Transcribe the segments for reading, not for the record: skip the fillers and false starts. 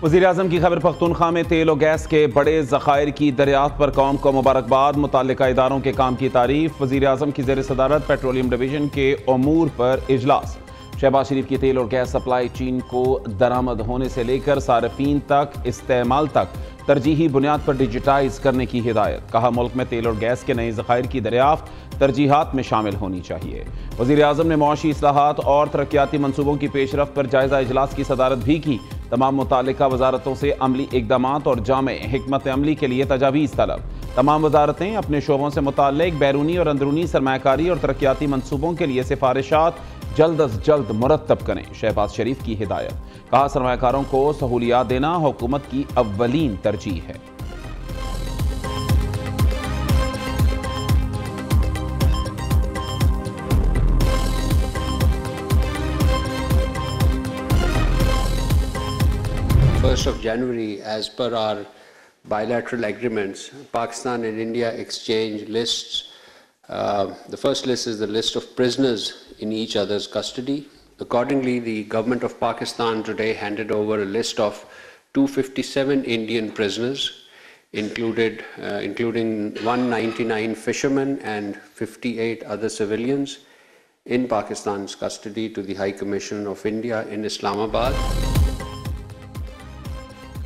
वज़ीर-ए-आज़म की खैबर पख्तूनख्वा में तेल और गैस के बड़े ज़खायर की दरियाफ्त पर कौम को मुबारकबाद। मुतल्लिका इदारों के काम की तारीफ। वज़ीर-ए-आज़म की ज़ेर सदारत पेट्रोलियम डिवीजन के अमूर पर इजलास। शहबाज शरीफ की तेल और गैस सप्लाई चीन को दरामद होने से लेकर सार्फिन तक इस्तेमाल तक तरजीही बुनियाद पर डिजिटाइज करने की हिदायत। कहा, मुल्क में तेल और गैस के नए ज़खायर की दरियाफ्त तरजीहात में शामिल होनी चाहिए। वज़ीर-ए-आज़म ने मुआशी इस्लाहात और तरक्याती मनसूबों की पेशरफ्त पर जायजा इजलास की सदारत भी की। तमाम मुताल्लिका वजारतों से अमली इक़दामात और जामे हिकमत अमली के लिए तजावीज़ तलब। तमाम वजारतें अपने शोबों से मुताल्लिक बैरूनी और अंदरूनी सरमायाकारी और तरक्याती मनसूबों के लिए सिफारिशात जल्द अज जल्द मुरतब करें। शहबाज शरीफ की हिदायत। कहा, सरमायाकारों को सहूलियात देना हुकूमत की अव्वलीन तरजीह है। First of January, as per our bilateral agreements, Pakistan and India exchange lists. The first list is the list of prisoners in each other's custody. Accordingly, the government of Pakistan today handed over a list of 257 Indian prisoners, including 199 fishermen and 58 other civilians in Pakistan's custody to the High Commission of India in Islamabad.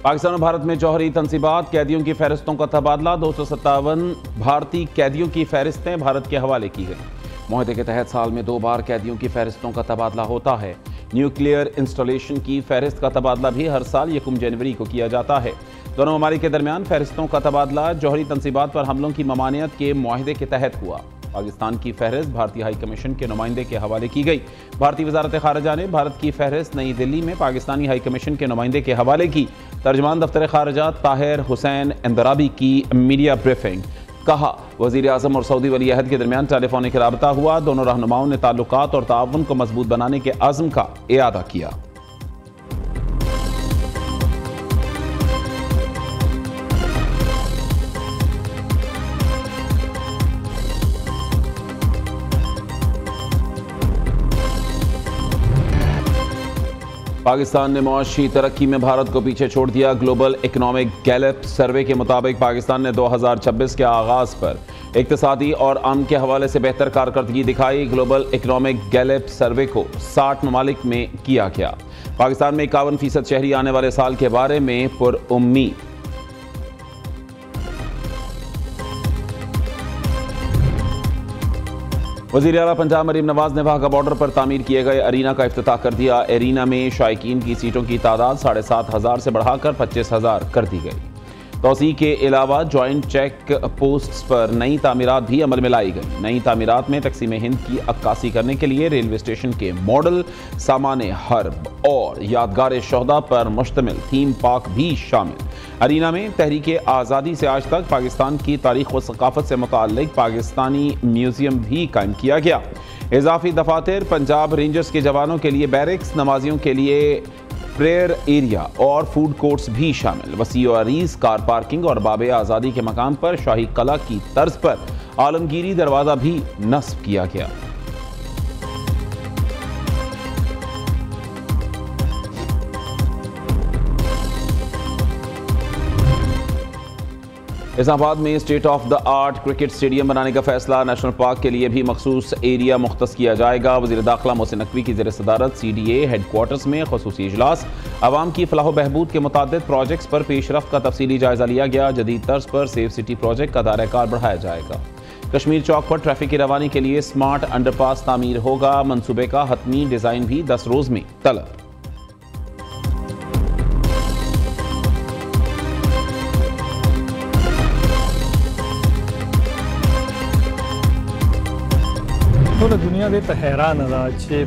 Pakistan और भारत में जौहरी तनसीबात। कैदियों की फहरिस्तों का तबादला। 257 भारतीय कैदियों की फहरिस्तें भारत के हवाले की गई। मुआहदे के तहत साल में 2 बार कैदियों की फहरिस्तों का तबादला होता है। न्यूक्लियर इंस्टॉलेशन की फहरिस्त का तबादला भी हर साल 1 जनवरी को किया जाता है। दोनों ममालिक के दरमियान फहरिस्तों का तबादला जौहरी तनसीबात पर हमलों की ममानियत के मुआहदे के तहत हुआ। पाकिस्तान की फहरिस्त भारतीय हाई कमीशन के नुमाइंदे के हवाले की गई। भारतीय वजारत खारजा ने भारत की फहरिस्त नई दिल्ली में पाकिस्तानी हाई कमीशन के नुमाइंदे के हवाले की। तर्जमान दफ्तर खारजा ताहिर हुसैन इंदराबी की मीडिया ब्रीफिंग। कहा, वज़ीर-ए-आज़म और सऊदी वली अहद के दरमियान टेलीफोनिक राबता हुआ। दोनों रहनुमाओं ने ताल्लुकात और ताउन को मजबूत बनाने के अज़्म का इयादा किया। पाकिस्तान ने मुआशी तरक्की में भारत को पीछे छोड़ दिया। ग्लोबल इकनॉमिक गैलप सर्वे के मुताबिक पाकिस्तान ने 2026 के आगाज पर इक्तिसादी और अमन के हवाले से बेहतर कारकर्दगी दिखाई। ग्लोबल इकनॉमिक गैलप सर्वे को 60 ममालिक में किया गया। पाकिस्तान में 51% शहरी आने वाले साल के बारे में पुरउम्मीद। वज़ीर आला पंजाब मरीम नवाज ने वाघा बॉर्डर पर तामीर किए गए अरीना का इफ्तिताह कर दिया। एरीना में शायकीन की सीटों की तादाद 7,500 से बढ़ाकर 25,000 कर दी गई। तोसी के अलावा जॉइंट चेक पोस्ट्स पर नई तामीरात भी अमल में लाई गई। नई तामीरात में तकसीम हिंद की अक्कासी करने के लिए रेलवे स्टेशन के मॉडल, सामाने हर्ब और यादगार शोहदा पर मुश्तमिल थीम पार्क भी शामिल। अरीना में तहरीक आज़ादी से आज तक पाकिस्तान की तारीख व सकाफत से मुताल्लिक पाकिस्तानी म्यूजियम भी कायम किया गया। इजाफी दफातर, पंजाब रेंजर्स के जवानों के लिए बैरिक्स, नमाजियों के लिए प्रेयर एरिया और फूड कोर्ट्स भी शामिल। वसी और अरीज कार पार्किंग और बाबे आज़ादी के मकाम पर शाही कला की तर्ज पर आलमगीरी दरवाज़ा भी नस्ब किया गया। इस्लामाबाद में state of the art cricket stadium बनाने का फैसला। नेशनल पार्क के लिए भी मखसूस एरिया मुख्तस किया जाएगा। वज़ीर दाखिला मोहसिन नकवी की ज़ेर सदारत CDA हेडक्वार्टर्स में ख़ुसूसी इजलास। आवाम की फलाह बहबूद के मुतादिद प्रोजेक्ट्स पर पेशरफ्त का तफसीली जायजा लिया गया। जदीद तर्ज पर सेफ सिटी प्रोजेक्ट का दायरा-ए-कार बढ़ाया जाएगा। कश्मीर चौक पर ट्रैफिक की रवानी के लिए स्मार्ट अंडरपास तामीर होगा। मनसूबे का हतमी डिज़ाइन भी 10 रोज़ में तलब। दुनिया दे हैरान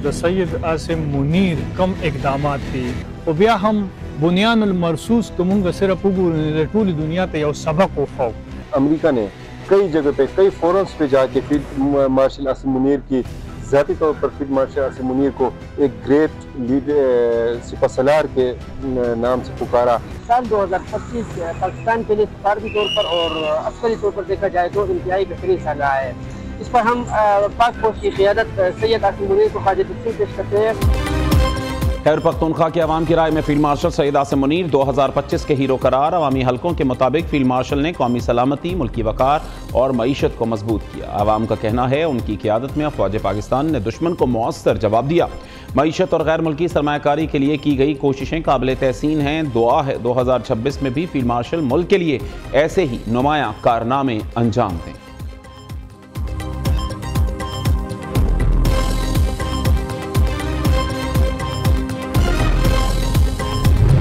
द सैयद आसिम मुनीर कम इकदामात थी और बिया हम बुनियानुल मरसूस तुमुंग सिर्फ पूरी दुनिया ते यो सबक हो। अमेरिका ने कई जगह पे कई फोरम्स पे जाके फील्ड मार्शल आसिम मुनीर की ज़ाती तौर पर फील्ड मार्शल आसिम मुनीर को एक ग्रेट लीडर सिपहसालार के नाम से पुकारा। साल 2025 पाकिस्तान के लिए सफारती तौर पर और अस्करी तौर पर देखा जाए तो इंतहाई बेहतरीन साल रहा है। इस पर हम पाक फौज की क़ियादत सैयद आसिम मुनीर को हाजिर पेश करते हैं। खैबर पख्तूनख्वा के अवाम की राय में फील्ड मार्शल सईद आसिम मुनीर 2025 के हीरो करार। अवामी हलकों के मुताबिक फील्ड मार्शल ने कौमी सलामती, मुल्की वकार और मईशत को मजबूत किया। अवाम का कहना है उनकी क़ियादत में अफवाज पाकिस्तान ने दुश्मन को मौसर जवाब दिया। मईशत और गैर मुल्की सरमायाकारी के लिए की गई कोशिशें काबिल तहसीन हैं। दुआ है 2026 में भी फील्ड मार्शल मुल्क के लिए ऐसे ही नुमायां कारनामे अंजाम दें।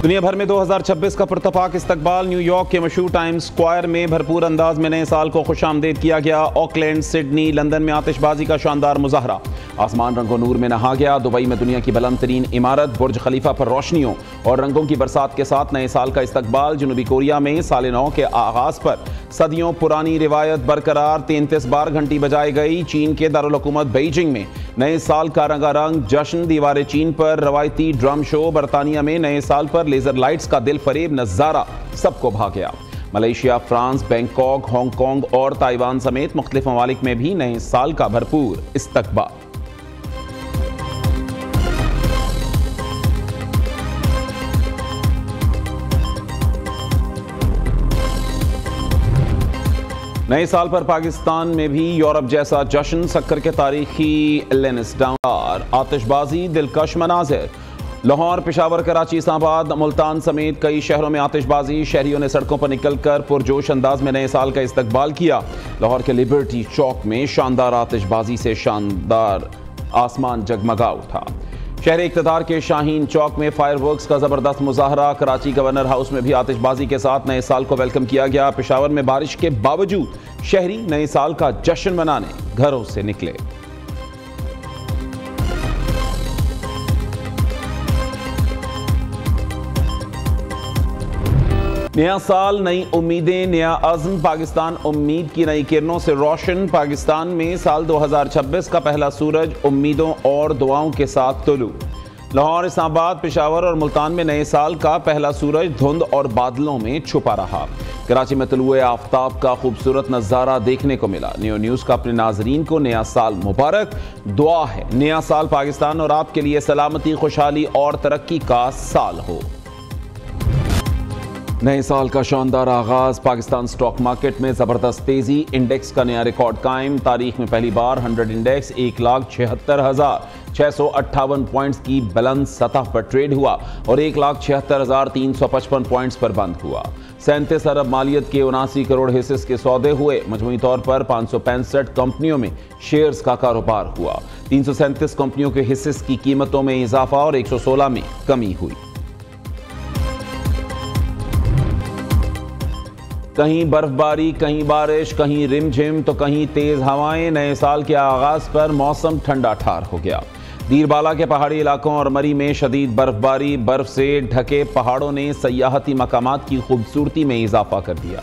दुनिया भर में 2026 का पुरतफाक इस्तकबाल। न्यूयॉर्क के मशहूर टाइम्स स्क्वायर में भरपूर अंदाज में नए साल को खुशामदीद किया गया। ऑकलैंड, सिडनी, लंदन में आतिशबाजी का शानदार मुजाहरा। आसमान रंगो नूर में नहा गया। दुबई में दुनिया की बुलंद तरीन इमारत बुर्ज खलीफा पर रोशनियों और रंगों की बरसात के साथ नए साल का इस्तकबाल। जनूबी कोरिया में साल नौ के आगाज पर सदियों पुरानी रिवायत बरकरार। 33 बार घंटी बजाई गई। चीन के दारुल हुकूमत बीजिंग में नए साल का रंगारंग जश्न। दीवार चीन पर रवायती ड्रम शो। बरतानिया में नए साल पर लेजर लाइट्स का दिल फरेब नजारा सबको भा गया। मलेशिया, फ्रांस, बैंकॉक, हांगकांग और ताइवान समेत मुख्तलिफ ममालिक में भी नए साल का भरपूर इस्तकबाल। नए साल पर पाकिस्तान में भी यूरोप जैसा जश्न। सक्कर के तारीखी लेंसडाउन, आतिशबाजी, दिलकश मनाजिर। लाहौर, पेशावर, कराची, इस्लामाबाद, मुल्तान समेत कई शहरों में आतिशबाजी। शहरियों ने सड़कों पर निकलकर पुरजोश अंदाज में नए साल का इस्तकबाल किया। लाहौर के लिबर्टी चौक में शानदार आतिशबाजी से शानदार आसमान जगमगा उठा। शहर इक़्तिदार के शाहीन चौक में फायरवर्क्स का जबरदस्त मुजाहरा। कराची गवर्नर हाउस में भी आतिशबाजी के साथ नए साल को वेलकम किया गया। पेशावर में बारिश के बावजूद शहरी नए साल का जश्न मनाने घरों से निकले। नया साल, नई उम्मीदें, नया अज़्म। पाकिस्तान उम्मीद की नई किरणों से रोशन। पाकिस्तान में साल 2026 का पहला सूरज उम्मीदों और दुआओं के साथ तुलू। लाहौर, इस्लामाबाद, पेशावर और मुल्तान में नए साल का पहला सूरज धुंध और बादलों में छुपा रहा। कराची में तुलुए आफ्ताब का खूबसूरत नज़ारा देखने को मिला। न्यू न्यूज़ का अपने नाजरीन को नया साल मुबारक। दुआ है नया साल पाकिस्तान और आपके लिए सलामती, खुशहाली और तरक्की का साल हो। नए साल का शानदार आगाज। पाकिस्तान स्टॉक मार्केट में जबरदस्त तेजी। इंडेक्स का नया रिकॉर्ड कायम। तारीख में पहली बार 100 इंडेक्स 1,76,658 पॉइंट्स की बुलंद सतह पर ट्रेड हुआ और 1,76,355 पॉइंट्स पर बंद हुआ। 37 अरब मालियत के 79 करोड़ हिस्से के सौदे हुए। मजमूई तौर पर 565 कंपनियों में शेयर्स का कारोबार हुआ। 337 कंपनियों के हिस्से की कीमतों में इजाफा और 116 में कमी हुई। कहीं बर्फबारी, कहीं बारिश, कहीं रिमझिम तो कहीं तेज हवाएं। नए साल के आगाज पर मौसम ठंडा ठार हो गया। दीरबाला के पहाड़ी इलाकों और मरी में शदीद बर्फबारी। बर्फ से ढके पहाड़ों ने सयाहती मकामात की खूबसूरती में इजाफा कर दिया।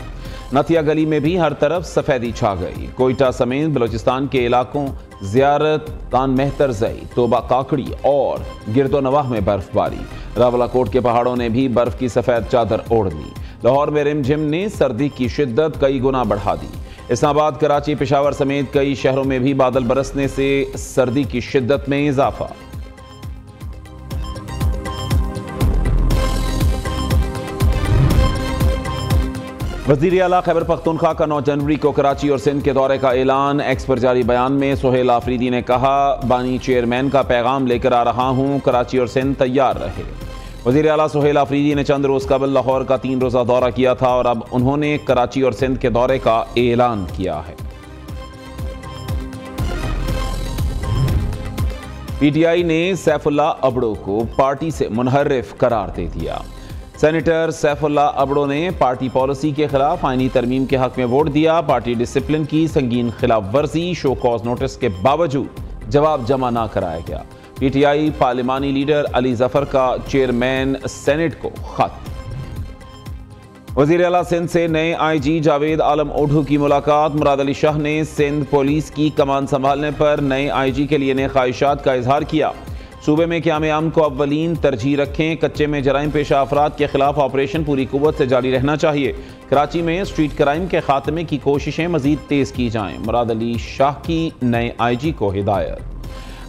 नथिया गली में भी हर तरफ सफेदी छा गई। कोयटा समेत बलूचिस्तान के इलाकों ज़ियारत, कान मेहतर ज़ई, तोबा काकड़ी और गिरदोनवाह में बर्फबारी। रावलाकोट के पहाड़ों ने भी बर्फ की सफेद चादर ओढ़ ली। लाहौर में रिमझिम ने सर्दी की शिद्दत कई गुना बढ़ा दी। इस्लामाबाद, कराची, पेशावर समेत कई शहरों में भी बादल बरसने से सर्दी की शिद्दत में इजाफा। वज़ीर आला खैबर पख्तूनख्वा का 9 जनवरी को कराची और सिंध के दौरे का ऐलान। एक्स पर जारी बयान में सुहेल आफरीदी ने कहा, बानी चेयरमैन का पैगाम लेकर आ रहा हूँ, कराची और सिंध तैयार रहे। वज़ीर आला सुहेल आफरीदी ने चंद रोज़ कबल लाहौर का 3 रोज़ा दौरा किया था और अब उन्होंने कराची और सिंध के दौरे का ऐलान किया है। पीटीआई ने सैफुल्लाह अबड़ो को पार्टी से मुनहर्रिफ करार दे दिया। सेनेटर सैफुल्लाह अबड़ो ने पार्टी पॉलिसी के खिलाफ आईनी तरमीम के हक में वोट दिया। पार्टी डिसिप्लिन की संगीन खिलाफ वर्जी, शो कॉज नोटिस के बावजूद जवाब जमा ना कराया गया। पीटीआई पार्लिमानी लीडर अली जफर का चेयरमैन सेनेट को खत। वज़ीर आला सिंध से नए आईजी जावेद आलम ओढ़ू की मुलाकात। मुराद अली शाह ने सिंध पुलिस की कमान संभालने पर नए आईजी के लिए नए ख्वाहिशात का इजहार किया। सूबे में क़याम अमन को अव्वलीन तरजीह रखें। कच्चे में जराइम पेशा अफराद के खिलाफ ऑपरेशन पूरी कुव्वत से जारी रहना चाहिए। कराची में स्ट्रीट क्राइम के खात्मे की कोशिशें मजीद तेज की जाएं। मुराद अली शाह की नए आईजी को हिदायत।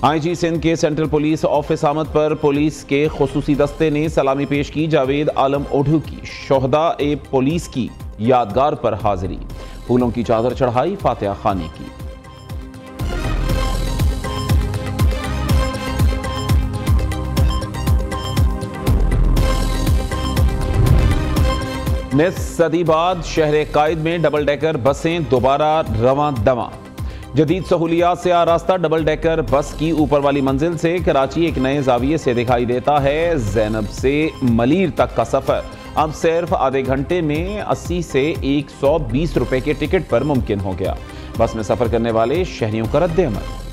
IG सिंध के सेंट्रल पुलिस ऑफिस आमद पर पुलिस के खुसूसी दस्ते ने सलामी पेश की। जावेद आलम ओढ़ू की शोहदा ए पुलिस की यादगार पर हाजिरी, फूलों की चादर चढ़ाई, फातिहा खानी की। निस सदी बाद शहर कायद में डबल डेकर बसें दोबारा रवां दवां। जदीद सहूलियात से आरास्ता डबल डेकर बस की ऊपर वाली मंजिल से कराची एक नए जाविये से दिखाई देता है। ज़ैनब से मलीर तक का सफर अब सिर्फ आधे घंटे में 80 से 120 रुपए के टिकट पर मुमकिन हो गया। बस में सफर करने वाले शहरियों का रद्द अमल।